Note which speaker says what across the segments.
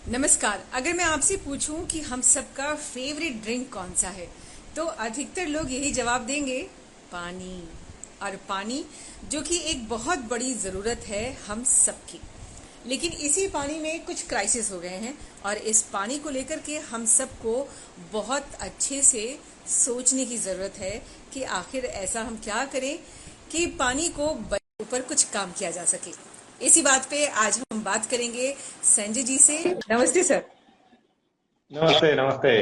Speaker 1: नमस्कार। अगर मैं आपसे पूछूं कि हम सबका फेवरेट ड्रिंक कौन सा है, तो अधिकतर लोग यही जवाब देंगे, पानी। और पानी जो कि एक बहुत बड़ी ज़रूरत है हम सबकी। लेकिन इसी पानी में कुछ क्राइसिस हो गए हैं और इस पानी को लेकर के हम सबको बहुत अच्छे से सोचने की ज़रूरत है कि आखिर ऐसा हम क्या करें कि पानी को ऊपर कुछ काम किया जा सके। इसी बात पे आज हम बात करेंगे संजय जी से। नमस्ते सर।
Speaker 2: नमस्ते नमस्ते।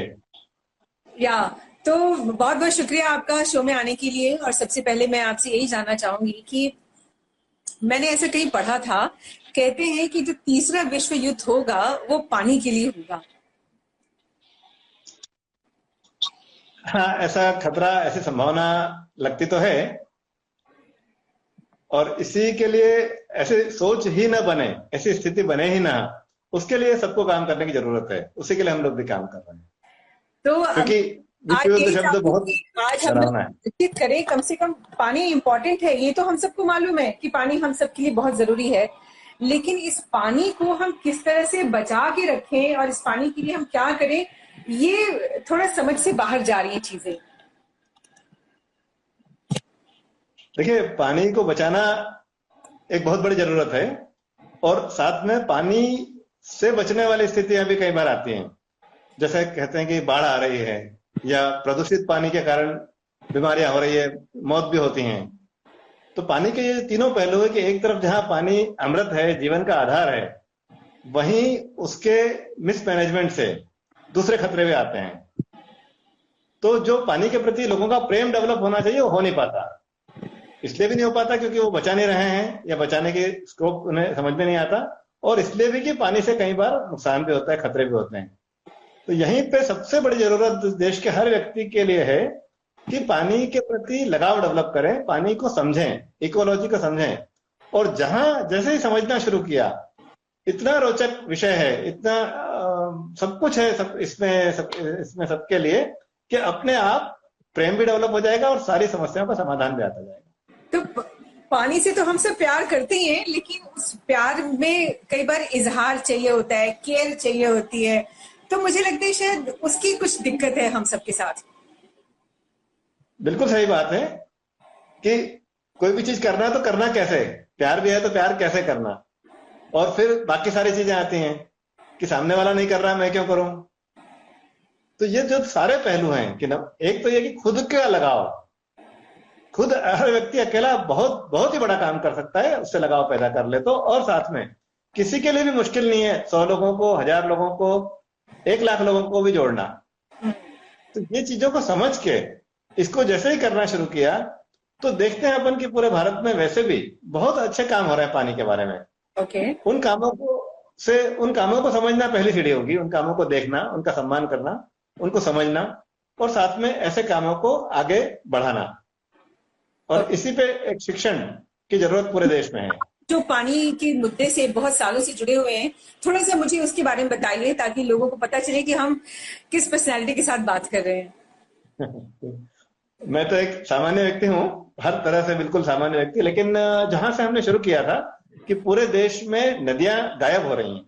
Speaker 1: या तो बहुत बहुत शुक्रिया आपका शो में आने के लिए। और सबसे पहले मैं आपसे यही जानना चाहूंगी कि मैंने ऐसे कहीं पढ़ा था, कहते हैं कि जो तीसरा विश्व युद्ध होगा वो पानी के लिए होगा।
Speaker 2: हाँ, ऐसा खतरा, ऐसी संभावना लगती तो है। और इसी के लिए ऐसी सोच ही ना बने, ऐसी स्थिति बने ही ना, उसके लिए सबको काम करने की जरूरत है। उसी के लिए हम लोग भी काम कर रहे हैं,
Speaker 1: तो
Speaker 2: क्योंकि
Speaker 1: आज
Speaker 2: विश्व युद्ध
Speaker 1: यही
Speaker 2: शब्द
Speaker 1: चाहूंगी
Speaker 2: बहुत
Speaker 1: कि आज हम लोग
Speaker 2: डरावना है।
Speaker 1: निश्चित करें, कम से कम पानी इम्पोर्टेंट है, ये तो हम सबको मालूम है कि पानी हम सबके लिए बहुत जरूरी है। लेकिन इस पानी को हम किस तरह से बचा के रखें और इस पानी के लिए हम क्या करें, ये थोड़ा समझ से बाहर जा रही है चीजें।
Speaker 2: देखिए, पानी को बचाना एक बहुत बड़ी जरूरत है। और साथ में पानी से बचने वाली स्थितियां भी कई बार आती हैं। जैसे कहते हैं कि बाढ़ आ रही है, या प्रदूषित पानी के कारण बीमारियां हो रही है, मौत भी होती हैं। तो पानी के ये तीनों पहलू है कि एक तरफ जहां पानी अमृत है, जीवन का आधार है, वहीं उसके मिसमैनेजमेंट से दूसरे खतरे भी आते हैं। तो जो पानी के प्रति लोगों का प्रेम डेवलप होना चाहिए, वो हो नहीं पाता। इसलिए भी नहीं हो पाता क्योंकि वो बचा नहीं रहे हैं, या बचाने के स्कोप उन्हें समझ में नहीं आता। और इसलिए भी कि पानी से कई बार नुकसान भी होता है, खतरे भी होते हैं। तो यहीं पे सबसे बड़ी जरूरत देश के हर व्यक्ति के लिए है कि पानी के प्रति लगाव डेवलप करें, पानी को समझें, इकोलॉजी को समझें। और जहां जैसे ही समझना शुरू किया, इतना रोचक विषय है, इतना सब कुछ है इसमें सबके लिए, कि अपने आप प्रेम भी डेवलप हो जाएगा और सारी समस्याओं का समाधान भी आता जाएगा।
Speaker 1: तो पानी से तो हम सब प्यार करते ही हैं, लेकिन उस प्यार में कई बार इजहार चाहिए होता है, केयर चाहिए होती है। तो मुझे लगता है शायद उसकी कुछ दिक्कत है हम सबके साथ।
Speaker 2: बिल्कुल सही बात है कि कोई भी चीज करना तो करना कैसे, प्यार भी है तो प्यार कैसे करना। और फिर बाकी सारी चीजें आती हैं कि सामने वाला नहीं कर रहा, मैं क्यों करूं। तो ये जो सारे पहलू हैं कि ना, एक तो ये कि खुद का लगाव, खुद हर व्यक्ति अकेला बहुत बहुत ही बड़ा काम कर सकता है, उससे लगाव पैदा कर ले तो। और साथ में किसी के लिए भी मुश्किल नहीं है 100 लोगों को, 1000 लोगों को, 1 लाख लोगों को भी जोड़ना। तो ये चीजों को समझ के इसको जैसे ही करना शुरू किया, तो देखते हैं अपन कि पूरे भारत में वैसे भी बहुत अच्छे काम हो रहे हैं पानी के बारे में।
Speaker 1: ओके।
Speaker 2: उन कामों को समझना पहली सीढ़ी होगी। उन कामों को देखना, उनका सम्मान करना, उनको समझना, और साथ में ऐसे कामों को आगे बढ़ाना। और इसी पे एक शिक्षण की जरूरत पूरे देश में है।
Speaker 1: जो पानी के मुद्दे से बहुत सालों से जुड़े हुए हैं, थोड़ा सा मुझे उसके बारे में बताइए ताकि लोगों को पता चले कि हम किस पर्सनैलिटी के साथ बात कर रहे हैं।
Speaker 2: मैं तो एक सामान्य व्यक्ति हूँ, हर तरह से बिल्कुल सामान्य व्यक्ति। लेकिन जहां से हमने शुरू किया था कि पूरे देश में नदियां गायब हो रही हैं,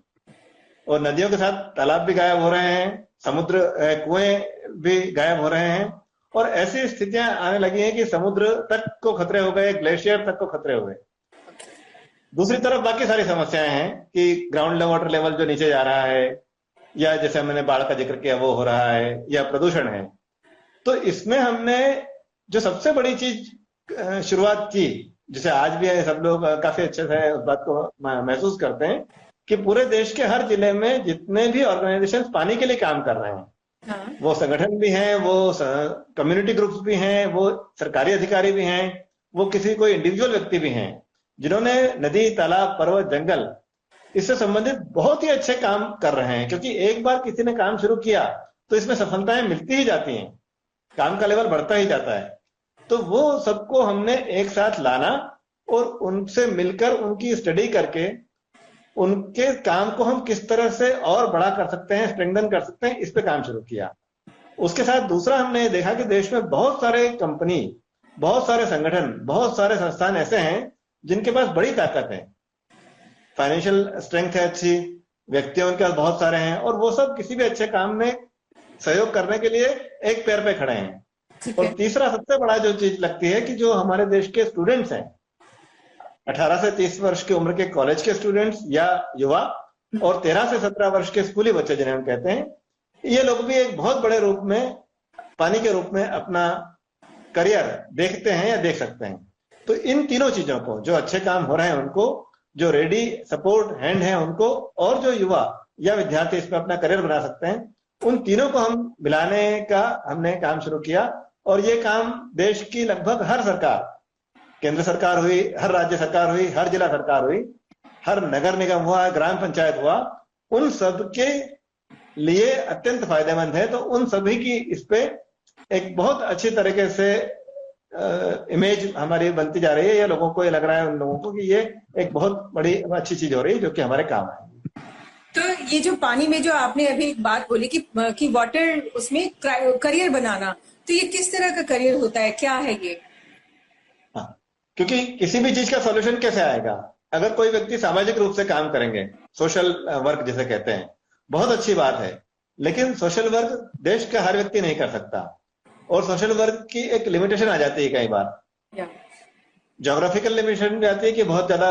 Speaker 2: और नदियों के साथ तालाब भी गायब हो रहे हैं, समुद्र कुएं भी गायब हो रहे हैं। और ऐसी स्थितियां आने लगी हैं कि समुद्र तक को खतरे हो गए, ग्लेशियर तक को खतरे हो गए। दूसरी तरफ बाकी सारी समस्याएं हैं कि ग्राउंड वाटर लेवल जो नीचे जा रहा है, या जैसे मैंने बाढ़ का जिक्र किया वो हो रहा है, या प्रदूषण है। तो इसमें हमने जो सबसे बड़ी चीज शुरुआत की, जिसे आज भी है, सब लोग काफी अच्छे से उस बात को महसूस करते हैं, कि पूरे देश के हर जिले में जितने भी ऑर्गेनाइजेशन पानी के लिए काम कर रहे हैं,
Speaker 1: हाँ।
Speaker 2: वो संगठन भी हैं, वो कम्युनिटी ग्रुप्स भी हैं, वो सरकारी अधिकारी भी हैं, वो किसी कोई इंडिविजुअल व्यक्ति भी हैं, जिन्होंने नदी, तालाब, पर्वत, जंगल, इससे संबंधित बहुत ही अच्छे काम कर रहे हैं। क्योंकि एक बार किसी ने काम शुरू किया तो इसमें सफलताएं मिलती ही जाती हैं, काम का लेवल बढ़ता ही जाता है। तो वो सबको हमने एक साथ लाना और उनसे मिलकर उनकी स्टडी करके उनके काम को हम किस तरह से और बड़ा कर सकते हैं, स्ट्रेंथन कर सकते हैं, इस पे काम शुरू किया। उसके साथ दूसरा हमने देखा कि देश में बहुत सारे कंपनी, बहुत सारे संगठन, बहुत सारे संस्थान ऐसे हैं जिनके पास बड़ी ताकत है, फाइनेंशियल स्ट्रेंथ है अच्छी, व्यक्ति उनके पास बहुत सारे हैं और वो सब किसी भी अच्छे काम में सहयोग करने के लिए एक पैर पे खड़े हैं।
Speaker 1: ठीक
Speaker 2: और
Speaker 1: है।
Speaker 2: तीसरा सबसे बड़ा जो चीज लगती है कि जो हमारे देश के स्टूडेंट्स हैं, 18 से 30 वर्ष की उम्र के कॉलेज के स्टूडेंट्स या युवा, और 13 से 17 वर्ष के स्कूली बच्चे जिन्हें हम कहते हैं, ये लोग भी एक बहुत बड़े रूप में पानी के रूप में अपना करियर देखते हैं या देख सकते हैं। तो इन तीनों चीजों को, जो अच्छे काम हो रहे हैं उनको, जो रेडी सपोर्ट हैंड है उनको, और जो युवा या विद्यार्थी इसमें अपना करियर बना सकते हैं, उन तीनों को हम मिलाने का हमने काम शुरू किया। और ये काम देश की लगभग हर सरकार, केंद्र सरकार हुई, हर राज्य सरकार हुई, हर जिला सरकार हुई, हर नगर निगम हुआ, ग्राम पंचायत हुआ, उन सब के लिए अत्यंत फायदेमंद है। तो उन सभी की इस पे एक बहुत अच्छी तरीके से इमेज हमारी बनती जा रही है। ये लोगों को ये लग रहा है, उन लोगों को, कि ये एक बहुत बड़ी अच्छी चीज हो रही है जो कि हमारे काम है।
Speaker 1: तो ये जो पानी में जो आपने अभी एक बात बोली कि वाटर उसमें करियर बनाना, तो ये किस तरह का करियर होता है, क्या है ये?
Speaker 2: हाँ, क्योंकि किसी भी चीज का सॉल्यूशन कैसे आएगा? अगर कोई व्यक्ति सामाजिक रूप से काम करेंगे, सोशल वर्क जिसे कहते हैं, बहुत अच्छी बात है, लेकिन सोशल वर्क देश का हर व्यक्ति नहीं कर सकता। और सोशल वर्क की एक लिमिटेशन आ जाती है कई बार, ज्योग्राफिकल लिमिटेशन जाती है कि बहुत ज्यादा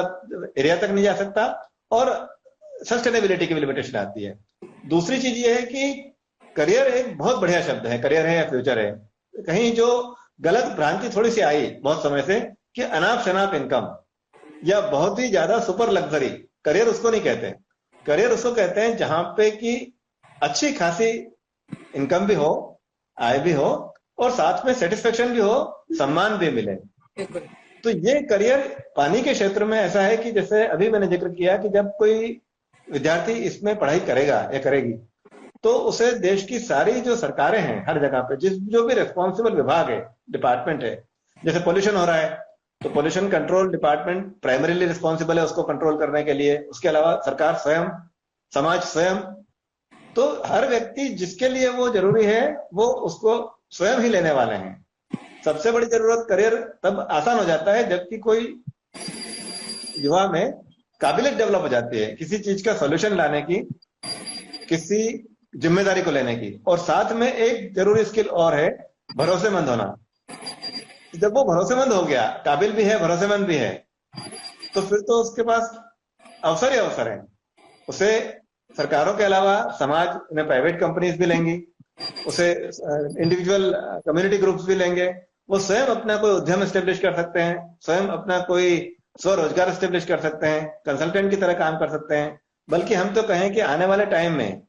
Speaker 2: एरिया तक नहीं जा सकता, और सस्टेनेबिलिटी की भी लिमिटेशन आती है। दूसरी चीज ये है कि करियर एक बहुत बढ़िया शब्द है, करियर है या फ्यूचर है। कहीं जो गलत भ्रांति थोड़ी सी आई बहुत समय से कि अनाप शनाप इनकम या बहुत ही ज्यादा सुपर लग्जरी, करियर उसको नहीं कहते। करियर उसको कहते हैं जहां पे कि अच्छी खासी इनकम भी हो, आय भी हो, और साथ में सेटिस्फेक्शन भी हो, सम्मान भी मिले। तो ये करियर पानी के क्षेत्र में ऐसा है कि जैसे अभी मैंने जिक्र किया कि जब कोई विद्यार्थी इसमें पढ़ाई करेगा या करेगी, तो उसे देश की सारी जो सरकारें हैं हर जगह पे, जो भी रिस्पॉन्सिबल विभाग है, डिपार्टमेंट है, जैसे पोल्यूशन हो रहा है तो pollution control department primarily responsible है उसको कंट्रोल करने के लिए। उसके अलावा सरकार स्वयं, समाज स्वयं, तो हर व्यक्ति जिसके लिए वो जरूरी है वो उसको स्वयं ही लेने वाले हैं। सबसे बड़ी जरूरत करियर तब आसान हो जाता है जबकि कोई युवा में काबिलियत डेवलप हो जाती है किसी चीज का सॉल्यूशन लाने की, किसी जिम्मेदारी को लेने की। और साथ में एक जरूरी स्किल और है, भरोसेमंद होना। जब वो भरोसेमंद हो गया, काबिल भी है, भरोसेमंद भी है, तो फिर तो उसके पास अवसर ही अवसर है। उसे सरकारों के अलावा समाज में प्राइवेट कंपनीज भी लेंगी, उसे इंडिविजुअल कम्युनिटी ग्रुप्स भी लेंगे। वो स्वयं अपना कोई उद्यम एस्टेब्लिश कर सकते हैं, स्वयं अपना कोई स्वरोजगार एस्टेब्लिश कर सकते हैं, कंसल्टेंट की तरह काम कर सकते हैं। बल्कि हम तो कहें कि आने वाले टाइम में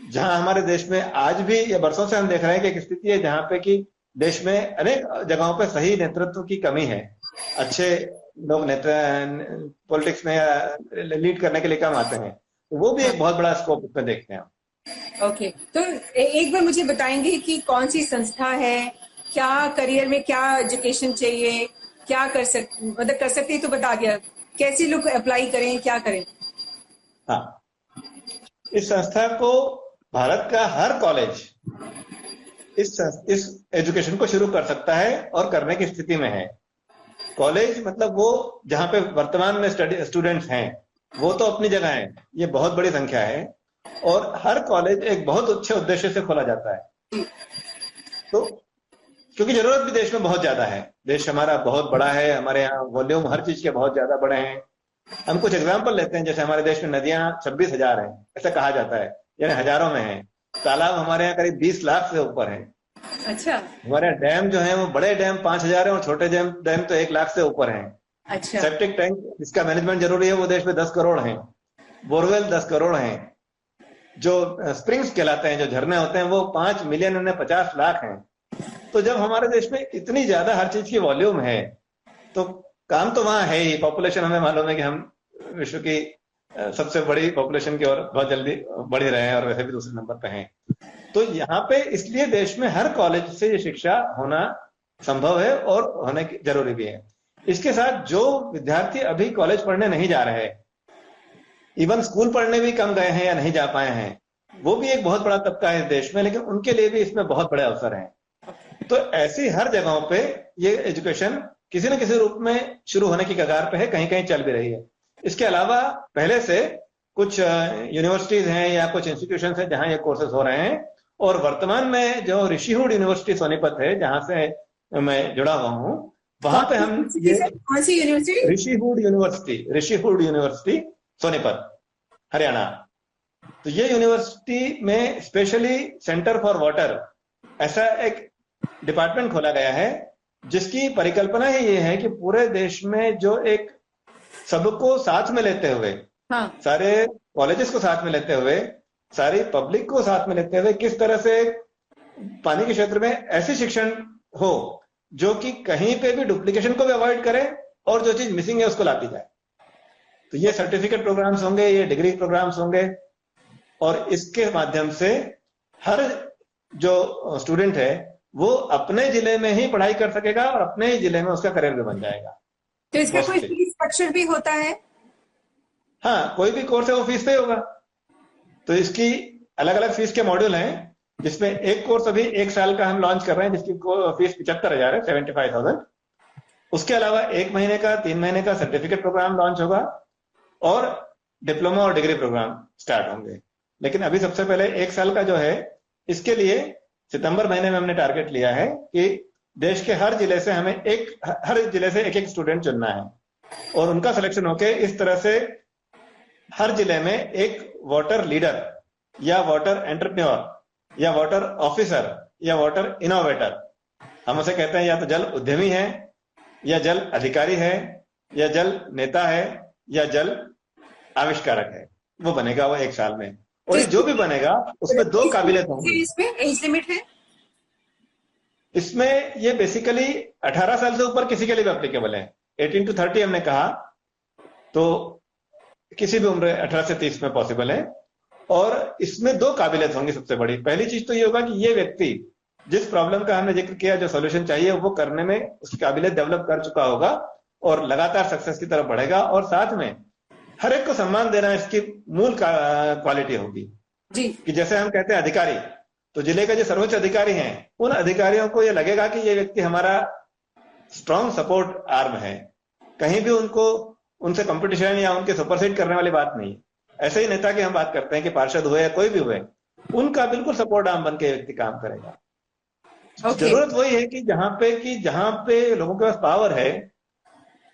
Speaker 2: जहां हमारे देश में आज भी या बरसों से हम देख रहे हैं कि एक स्थिति है जहां पे कि देश में अनेक जगहों पे सही नेतृत्व की कमी है, अच्छे लोग पॉलिटिक्स में लीड करने के लिए कम आते हैं, तो वो भी एक बहुत बड़ा स्कोप इसमें देखते हैं।
Speaker 1: ओके, तो एक बार मुझे बताएंगे कि कौन सी संस्था है, क्या करियर में क्या एजुकेशन चाहिए, क्या कर सकते तो बता दिया, कैसे लोग अप्लाई करें, क्या करें?
Speaker 2: हाँ, इस संस्था को भारत का हर कॉलेज इस एजुकेशन को शुरू कर सकता है और करने की स्थिति में है। कॉलेज मतलब वो जहां पे वर्तमान में स्टूडेंट्स हैं, वो तो अपनी जगह है, ये बहुत बड़ी संख्या है, और हर कॉलेज एक बहुत अच्छे उद्देश्य से खोला जाता है। तो क्योंकि जरूरत भी देश में बहुत ज्यादा है, देश हमारा बहुत बड़ा है, हमारे यहाँ वॉल्यूम हर चीज के बहुत ज्यादा बड़े हैं। हम कुछ एग्जाम्पल लेते हैं, जैसे हमारे देश में नदियां 26,000 हैं, ऐसा कहा जाता है, यानी हजारों में है। तालाब हमारे यहाँ करीब 20 लाख से ऊपर है।
Speaker 1: अच्छा।
Speaker 2: हमारे डैम जो है वो बड़े डैम 5,000 है और छोटे डैम तो 1 लाख से ऊपर है।
Speaker 1: अच्छा।
Speaker 2: सेप्टिक टैंक जिसका मैनेजमेंट जरूरी है वो देश में 10 करोड़ है, बोरवेल 10 करोड़ है, जो स्प्रिंग्स कहलाते हैं, जो झरने होते हैं, वो 5 मिलियन उन्हें 50 लाख हैं। तो जब हमारे देश में इतनी ज्यादा हर चीज की वॉल्यूम है तो काम तो वहां है ही। पॉपुलेशन हमें मालूम है कि हम विश्व की सबसे बड़ी पॉपुलेशन की ओर बहुत जल्दी बढ़ रहे हैं और वैसे भी दूसरे नंबर पे हैं। तो यहाँ पे इसलिए देश में हर कॉलेज से ये शिक्षा होना संभव है और होने की जरूरी भी है। इसके साथ जो विद्यार्थी अभी कॉलेज पढ़ने नहीं जा रहे, इवन स्कूल पढ़ने भी कम गए हैं या नहीं जा पाए हैं, वो भी एक बहुत बड़ा तबका है इस देश में, लेकिन उनके लिए भी इसमें बहुत बड़े अवसर हैं। तो ऐसी हर जगहों पे ये एजुकेशन किसी न किसी रूप में शुरू होने की कगार पे है, कहीं कहीं चल भी रही है। इसके अलावा पहले से कुछ यूनिवर्सिटीज हैं या कुछ इंस्टीट्यूशन हैं जहां ये कोर्सेज हो रहे हैं। और वर्तमान में जो ऋषिहुड यूनिवर्सिटी सोनीपत है, जहां से मैं जुड़ा हुआ हूँ, वहां पे हम ये
Speaker 1: कौन सी यूनिवर्सिटी?
Speaker 2: ऋषिहुड यूनिवर्सिटी सोनीपत, हरियाणा। तो ये यूनिवर्सिटी में स्पेशली सेंटर फॉर वाटर ऐसा एक डिपार्टमेंट खोला गया है, जिसकी परिकल्पना ही ये है कि पूरे देश में जो एक सबको साथ में लेते हुए,
Speaker 1: हाँ।
Speaker 2: सारे कॉलेजेस को साथ में लेते हुए, सारी पब्लिक को साथ में लेते हुए किस तरह से पानी के क्षेत्र में ऐसी शिक्षण हो जो कि कहीं पे भी डुप्लीकेशन को भी अवॉइड करे और जो चीज मिसिंग है उसको लाती जाए। तो ये सर्टिफिकेट प्रोग्राम्स होंगे, ये डिग्री प्रोग्राम्स होंगे, और इसके माध्यम से हर जो स्टूडेंट है वो अपने जिले में ही पढ़ाई कर सकेगा और अपने ही जिले में उसका करियर भी बन जाएगा।
Speaker 1: तो इसका कोई फीस स्ट्रक्चर भी होता है?
Speaker 2: हाँ, कोई भी कोर्स है वो फीस पे होगा। तो इसकी अलग अलग फीस के मॉड्यूल हैं, जिसमें एक कोर्स अभी 1 साल का हम लॉन्च कर रहे हैं जिसकी फीस 75,000 है, 75,000। उसके अलावा 1 महीने का, 3 महीने का सर्टिफिकेट प्रोग्राम लॉन्च होगा और डिप्लोमा और डिग्री प्रोग्राम स्टार्ट होंगे। लेकिन अभी सबसे पहले 1 साल का जो है, इसके लिए सितंबर महीने में हमने टारगेट लिया है कि देश के हर जिले से हमें हर जिले से एक स्टूडेंट चुनना है और उनका सिलेक्शन होके इस तरह से हर जिले में एक वाटर लीडर या वाटर एंटरप्रेन्योर या वाटर ऑफिसर या वाटर इनोवेटर, हम उसे कहते हैं या तो जल उद्यमी है या जल अधिकारी है या जल नेता है या जल आविष्कारक है, वो बनेगा वो 1 साल में। और ये जो भी बनेगा उसमें 2 काबिलियत होंगी।
Speaker 1: इसमें एज लिमिट है?
Speaker 2: इसमें ये बेसिकली 18 साल से ऊपर किसी के लिए भी एप्लीकेबल है। 18 to 30 हमने कहा, तो किसी भी उम्र 18 से 30 में पॉसिबल है। और इसमें 2 काबिलियत होंगी। सबसे बड़ी पहली चीज तो ये होगा कि ये व्यक्ति जिस प्रॉब्लम का हमने जिक्र किया, जो सॉल्यूशन चाहिए, वो करने में उसकी काबिलियत डेवलप कर चुका होगा और लगातार सक्सेस की तरफ बढ़ेगा। और साथ में हर एक को सम्मान देना इसकी मूल क्वालिटी होगी
Speaker 1: जी।
Speaker 2: कि जैसे हम कहते हैं अधिकारी, तो जिले के जो सर्वोच्च अधिकारी हैं, उन अधिकारियों को ये लगेगा कि ये व्यक्ति हमारा स्ट्रॉन्ग सपोर्ट आर्म है, कहीं भी उनसे कंपटीशन या उनके सुपरसीड करने वाली बात नहीं। ऐसे ही नेता की हम बात करते हैं कि पार्षद हुए या कोई भी हुए, उनका बिल्कुल सपोर्ट आर्म बन के व्यक्ति काम करेगा। जरूरत वही है कि जहां पे लोगों के पास पावर है,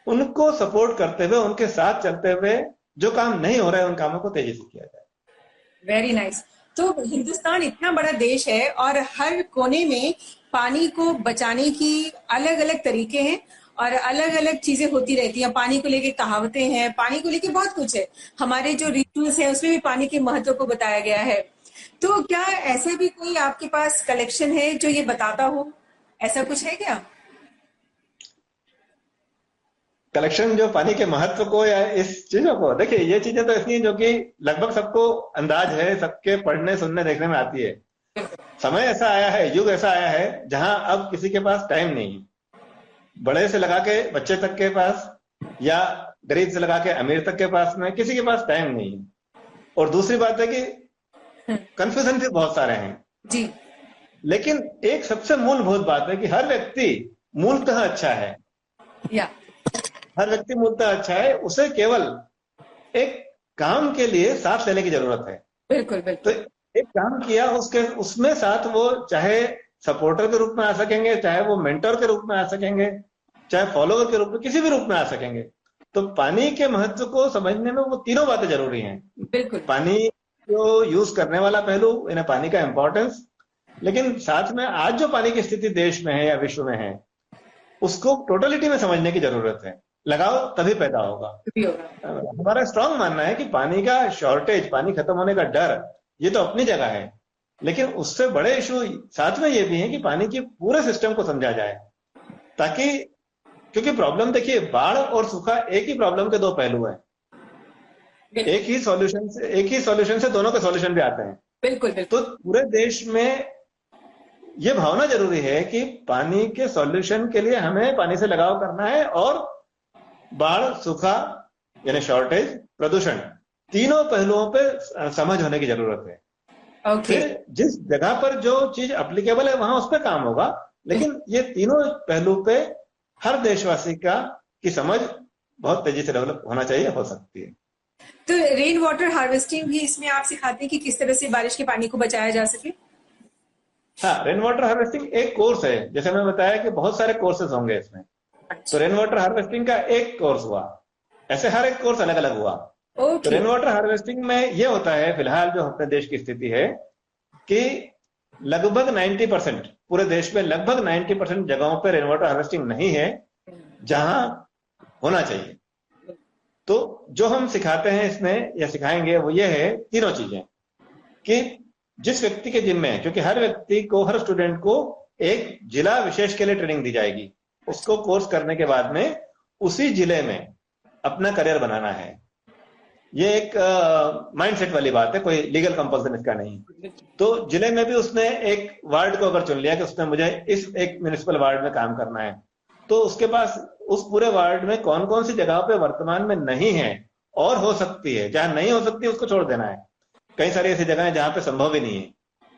Speaker 2: उनको सपोर्ट करते हुए, उनके साथ चलते हुए जो काम नहीं हो रहा है उन कामों को तेजी से किया जाए।
Speaker 1: Very nice. तो हिंदुस्तान इतना बड़ा देश है और हर कोने में पानी को बचाने की अलग अलग तरीके हैं और अलग अलग चीजें होती रहती हैं। पानी को लेके कहावतें हैं, पानी को लेके बहुत कुछ है। हमारे जो रिचुअल्स है उसमें भी पानी के महत्व को बताया गया है। तो क्या ऐसे भी कोई आपके पास कलेक्शन है जो ये बताता हो? ऐसा कुछ है क्या
Speaker 2: कलेक्शन जो पानी के महत्व को या इस चीजों को? देखिए, ये चीजें तो ऐसी हैं जो कि लगभग सबको अंदाज है, सबके पढ़ने सुनने देखने में आती है। समय ऐसा आया है, युग ऐसा आया है जहां अब किसी के पास टाइम नहीं है। बड़े से लगा के बच्चे तक के पास या गरीब से लगा के अमीर तक के पास में किसी के पास टाइम नहीं है। और दूसरी बात है कि कंफ्यूजन भी बहुत सारे हैं
Speaker 1: जी।
Speaker 2: लेकिन एक सबसे मूलभूत बात है कि हर व्यक्ति मूलतः अच्छा है। हर व्यक्ति मूलतः अच्छा है, उसे केवल एक काम के लिए साथ लेने की जरूरत है।
Speaker 1: बिल्कुल बिल्कुल।
Speaker 2: तो एक काम किया, उसमें साथ वो चाहे सपोर्टर के रूप में आ सकेंगे, चाहे वो मेंटर के रूप में आ सकेंगे, चाहे फॉलोअर के रूप में, किसी भी रूप में आ सकेंगे। तो पानी के महत्व को समझने में वो तीनों बातें जरूरी हैं।
Speaker 1: बिल्कुल।
Speaker 2: पानी को यूज करने वाला पहलू, यानी पानी का इंपॉर्टेंस, लेकिन साथ में आज जो पानी की स्थिति देश में है या विश्व में है, उसको टोटलिटी में समझने की जरूरत है। लगाओ तभी पैदा होगा। हमारा स्ट्रांग मानना है कि पानी का शॉर्टेज, पानी खत्म होने का डर, ये तो अपनी जगह है, लेकिन उससे बड़े इशू साथ में ये भी है कि पानी के पूरे सिस्टम को समझा जाए, ताकि, क्योंकि प्रॉब्लम देखिए, बाढ़ और सूखा एक ही प्रॉब्लम के 2 पहलू हैं। एक ही सॉल्यूशन से दोनों के सॉल्यूशन भी आते हैं।
Speaker 1: बिल्कुल बिल्कुल।
Speaker 2: तो पूरे देश में ये भावना जरूरी है कि पानी के सॉल्यूशन के लिए हमें पानी से लगाव करना है, और बाढ़, सूखा यानी शॉर्टेज, प्रदूषण, तीनों पहलुओं पे समझ होने की जरूरत है। फिर जिस जगह पर जो चीज एप्लीकेबल है वहां उस पर काम होगा, लेकिन ये तीनों पहलू पे हर देशवासी की समझ बहुत तेजी से डेवलप होना चाहिए, हो सकती है।
Speaker 1: तो रेन वाटर हार्वेस्टिंग भी इसमें आप सिखाते हैं कि किस तरह से बारिश के पानी को बचाया जा सके?
Speaker 2: हाँ, रेन वाटर हार्वेस्टिंग एक कोर्स है। जैसे मैं बताया कि बहुत सारे कोर्सेज होंगे इसमें। तो
Speaker 1: अच्छा।
Speaker 2: रेन वाटर हार्वेस्टिंग का एक कोर्स हुआ, ऐसे हर एक कोर्स अलग अलग हुआ। तो
Speaker 1: ओके।
Speaker 2: रेन वाटर हार्वेस्टिंग में ये होता है, फिलहाल जो अपने देश की स्थिति है कि लगभग 90%, पूरे देश में लगभग 90% जगहों पे रेन वाटर हार्वेस्टिंग नहीं है जहां होना चाहिए। तो जो हम सिखाते हैं इसमें या सिखाएंगे वो ये है, तीनों चीजें, कि जिस व्यक्ति के जिम्मे है, क्योंकि हर व्यक्ति को, हर स्टूडेंट को एक जिला विशेष के लिए ट्रेनिंग दी जाएगी। उसको कोर्स करने के बाद में उसी जिले में अपना करियर बनाना है। ये एक माइंडसेट वाली बात है, कोई लीगल कंपल्सन इसका नहीं। तो जिले में भी उसने एक वार्ड को अगर चुन लिया कि उसने मुझे इस एक म्युनिसिपल वार्ड में काम करना है, तो उसके पास उस पूरे वार्ड में कौन कौन सी जगह पे वर्तमान में नहीं है और हो सकती है, जहां नहीं हो सकती उसको छोड़ देना है। कई सारी ऐसी जगह है जहां पे संभव ही नहीं है,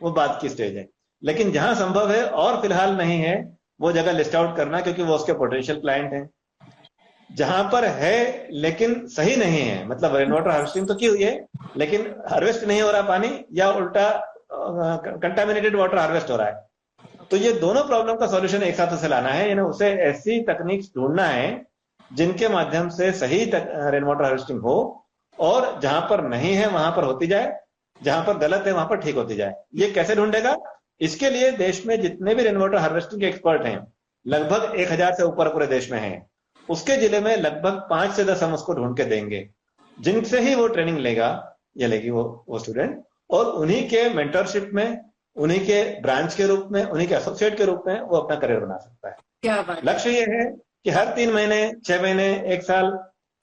Speaker 2: वो बात की स्टेज है। लेकिन जहां संभव है और फिलहाल नहीं है, वो जगह लिस्ट आउट करना, क्योंकि वो उसके पोटेंशियल क्लाइंट हैं। जहां पर है लेकिन सही नहीं है, मतलब रेन वाटर हार्वेस्टिंग तो की हुई है लेकिन हार्वेस्ट नहीं हो रहा पानी, या उल्टा कंटामिनेटेड वाटर हार्वेस्ट हो रहा है, तो ये दोनों प्रॉब्लम का सॉल्यूशन एक साथ उसे लाना है। यानी उसे ऐसी तकनीक ढूंढना है जिनके माध्यम से सही रेन वाटर हार्वेस्टिंग हो, और जहां पर नहीं है वहां पर होती जाए, जहां पर गलत है वहां पर ठीक होती जाए। ये कैसे ढूंढेगा? इसके लिए देश में जितने भी रेन वाटर हार्वेस्टिंग के एक्सपर्ट हैं, लगभग 1000 से ऊपर पूरे देश में हैं, उसके जिले में लगभग 5 से 10 हम उसको ढूंढ के देंगे, जिनसे ही वो ट्रेनिंग लेगा या लेगी वो स्टूडेंट, और उन्हीं के मेंटरशिप में, उन्हीं के ब्रांच के रूप में, उन्हीं के एसोसिएट के रूप में वो अपना करियर बना सकता है।
Speaker 1: क्या बात।
Speaker 2: लक्ष्य ये है कि हर 3 महीने, 6 महीने, 1 साल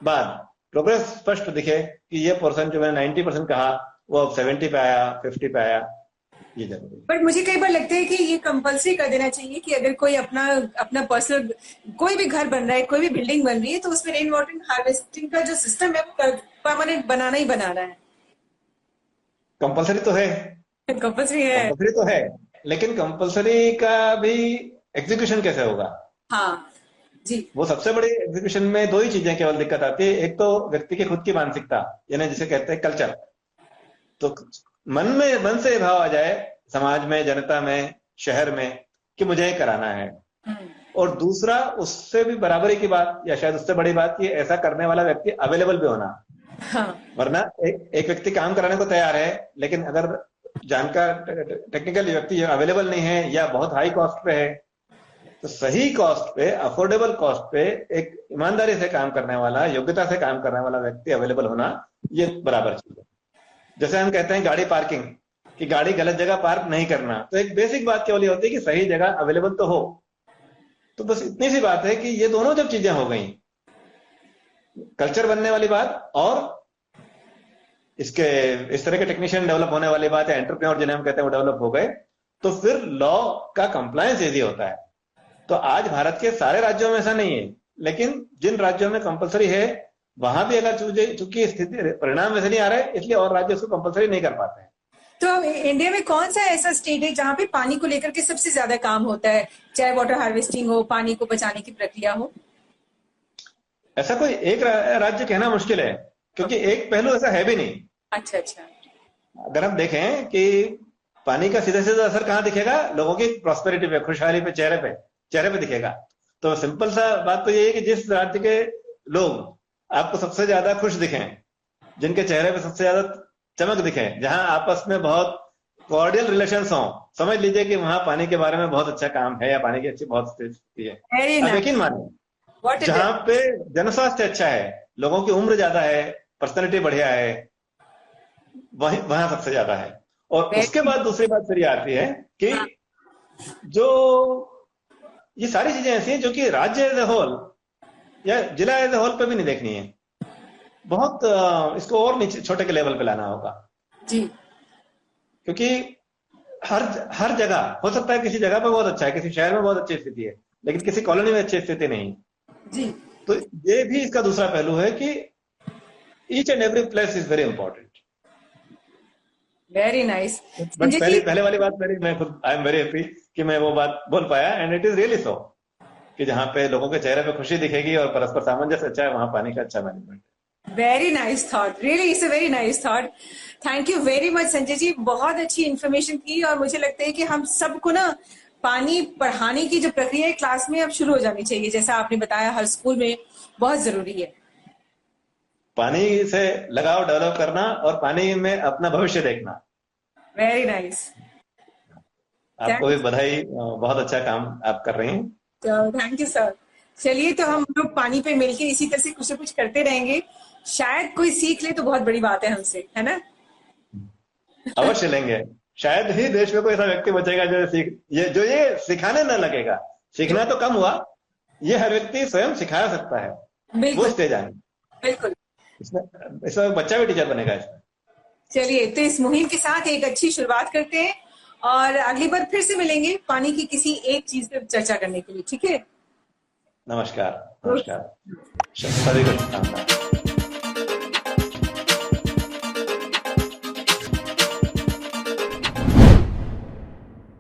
Speaker 2: बाद प्रोग्रेस स्पष्ट दिखे कि ये पर्सन जो मैंने 90% कहा वो अब 70 पे आया, 50 पे आया। ये जरूरी है।
Speaker 1: बट मुझे कई बार लगता है कि ये कंपलसरी कर देना चाहिए कि अगर कोई अपना अपना पर्सनल कोई भी घर बन रहा है, कोई भी बिल्डिंग बन रही है, तो उसमें रेन वाटर हार्वेस्टिंग का जो सिस्टम है वो परमानेंट बनाना ही बनाना है।
Speaker 2: कंपलसरी तो है,
Speaker 1: कंपलसरी है।
Speaker 2: कंपलसरी तो है, लेकिन कंपलसरी का भी एग्जीक्यूशन कैसे होगा?
Speaker 1: हाँ जी।
Speaker 2: वो सबसे बड़ी एग्जीक्यूशन में दो ही चीजें केवल दिक्कत आती है। एक तो व्यक्ति की खुद की मानसिकता, यानी जिसे कहते हैं कल्चर। तो मन से ये भाव आ जाए समाज में, जनता में, शहर में, कि मुझे ये कराना है। और दूसरा, उससे भी बराबरी की बात या शायद उससे बड़ी बात, कि ऐसा करने वाला व्यक्ति अवेलेबल भी होना।
Speaker 1: हाँ।
Speaker 2: वरना एक व्यक्ति काम कराने को तैयार है, लेकिन अगर जानकार टेक्निकल व्यक्ति अवेलेबल नहीं है या बहुत हाई कॉस्ट पे है, तो सही कॉस्ट पे, अफोर्डेबल कॉस्ट पे एक ईमानदारी से काम करने वाला, योग्यता से काम करने वाला व्यक्ति अवेलेबल होना, ये बराबर चीज है। जैसे हम कहते हैं गाड़ी पार्किंग, कि गाड़ी गलत जगह पार्क नहीं करना, तो एक बेसिक बात केवल ये होती है कि सही जगह अवेलेबल तो हो। तो बस इतनी सी बात है कि ये दोनों जब चीजें हो गई, कल्चर बनने वाली बात और इसके इस तरह के टेक्नीशियन डेवलप होने वाली बात है, एंटरप्रेन्योर जिन्हें हम कहते हैं, वो डेवलप हो गए, तो फिर लॉ का कंप्लायंस इजी होता है। तो आज भारत के सारे राज्यों में ऐसा नहीं है, लेकिन जिन राज्यों में कंपलसरी है वहां भी अगर चूंकि स्थिति परिणाम वैसे नहीं आ रहे, इसलिए और राज्य उसको कंपलसरी नहीं कर पाते हैं।
Speaker 1: तो इंडिया में कौन सा ऐसा स्टेट है जहाँ पे पानी को लेकर के सबसे ज्यादा काम होता है, चाहे वाटर हार्वेस्टिंग हो, पानी को बचाने की प्रक्रिया हो?
Speaker 2: ऐसा कोई एक राज्य कहना मुश्किल है, क्योंकि एक पहलू ऐसा है भी नहीं।
Speaker 1: अच्छा अच्छा।
Speaker 2: अगर हम देखें कि पानी का सीधा सीधा असर कहाँ दिखेगा, लोगों की प्रॉस्पेरिटी पे, खुशहाली पे, चेहरे पे दिखेगा। तो सिंपल सा बात तो ये है कि जिस राज्य के लोग आपको सबसे ज्यादा खुश दिखें, जिनके चेहरे पे सबसे ज्यादा चमक दिखे, जहां आपस में बहुत कॉर्डियल रिलेशंस हों, समझ लीजिए कि वहां पानी के बारे में बहुत अच्छा काम है या पानी की अच्छी बहुत स्थिति है। अब यकीन मानिए, जहां पे जनस्वास्थ्य अच्छा है, लोगों की उम्र ज्यादा है, पर्सनैलिटी बढ़िया है, वहां सबसे ज्यादा है। और उसके बाद दूसरी बात फिर ये आती है कि जो ये सारी चीजें ऐसी हैं जो कि राज्य एज ए होल या जिला एज ए होल पे भी नहीं देखनी है, बहुत इसको और नीचे छोटे के लेवल पे लाना होगा
Speaker 1: जी।
Speaker 2: क्योंकि हर जगह हो सकता है, किसी जगह पे बहुत अच्छा है, किसी शहर में बहुत अच्छी स्थिति है, लेकिन किसी कॉलोनी में अच्छी स्थिति नहीं
Speaker 1: जी।
Speaker 2: तो ये भी इसका दूसरा पहलू है कि each and every place is very important.
Speaker 1: Very nice.
Speaker 2: But पहले वाली बात मेरी, मैं खुद आई एम वेरी हैप्पी कि मैं वो बात बोल पाया, and it is really so कि जहां पे लोगों के चेहरे पे खुशी दिखेगी और परस्पर सामंजस्य अच्छा है, वहां पानी का अच्छा मैनेजमेंट है।
Speaker 1: Very nice thought, really it's a very nice thought. Thank you very much Sanjay ji, बहुत अच्छी इन्फॉर्मेशन की। और मुझे लगता है कि हम सबको ना पानी पढ़ाने की जो प्रक्रिया है क्लास में अब शुरू हो जानी चाहिए, जैसा आपने बताया हर स्कूल में बहुत जरूरी है।
Speaker 2: पानी से लगाव डेवलप करना और पानी में अपना भविष्य देखना।
Speaker 1: Very nice.
Speaker 2: आपको भी
Speaker 1: थैंक
Speaker 2: बधाई, बहुत अच्छा काम आप कर रही हैं।
Speaker 1: Thank you sir. चलिए, तो हम लोग पानी पे मिलके इसी तरह से कुछ ना कुछ करते रहेंगे। शायद कोई सीख ले तो बहुत बड़ी बात है हमसे, है ना?
Speaker 2: अवश्य लेंगे। शायद ही देश में कोई ऐसा व्यक्ति बचेगा जो ये सिखाने न लगेगा। सीखना तो कम हुआ, ये हर व्यक्ति स्वयं सिखा सकता है। वो
Speaker 1: बिल्कुल।
Speaker 2: स्टेज आने
Speaker 1: बिल्कुल।
Speaker 2: इसमें इसमें बच्चा भी टीचर बनेगा इसमें।
Speaker 1: चलिए, तो इस मुहिम के साथ एक अच्छी शुरुआत करते हैं और अगली बार फिर से मिलेंगे पानी की किसी एक चीज पे चर्चा करने के लिए, ठीक है?
Speaker 2: नमस्कार। नमस्कार। सभी को शुभकामनाएं।